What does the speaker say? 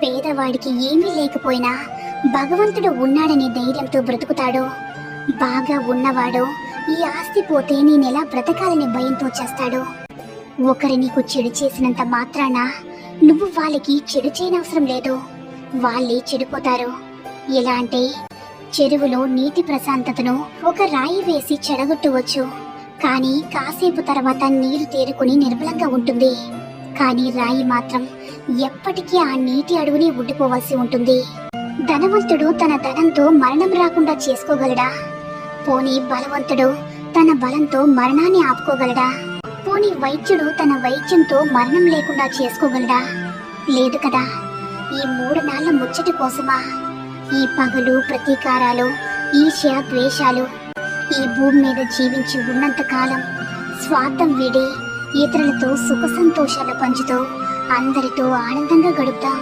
పేదవాడికి ఏమీ లేకపోయినా భగవంతుడు ఉన్నాడనే ధైర్యంతో బ్రతుకుతాడు. బాగా ఉన్నవాడు ఈ ఆస్తి పోతే నేనెలా బ్రతకాలనే భయంతో చేస్తాడు. ఒకరి నీకు చెడు చేసినంత మాత్రాన నువ్వు వాళ్ళకి చెడు చేయనవసరం లేదు. వాళ్ళే చెడిపోతారు. ఎలా అంటే చెరువులో నీటి ప్రశాంతతను ఒక రాయి వేసి చెడగొట్టవచ్చు, కానీ కాసేపు తర్వాత నీరు తేరుకుని నిర్మలంగా ఉంటుంది. కానీ రాయి మాత్రం ఎప్పటికీ ఆ నీటి అడుగునే ఉండిపోవాల్సి ఉంటుంది. ధనవంతుడు తన ధనంతో మరణం రాకుండా చేసుకోగలడా? పోనీ బలవంతుడు తన బలంతో మరణాన్ని ఆపుకోగలడా? పోనీ వైద్యుడు తన వైద్యంతో మరణం లేకుండా చేసుకోగలడా? లేదు కదా. ఈ 3 నాళ్ల ముచ్చటి కోసమా ఈ పగలు, ప్రతీకారాలు, ఈర్ష్య, ద్వేషాలు? ఈ భూమి మీద జీవించి ఉన్నంత కాలం స్వార్థం వీడి ఇతరులతో సుఖ సంతోషాలు పంచుతూ అందరితో ఆనందంగా గడుపుతాం.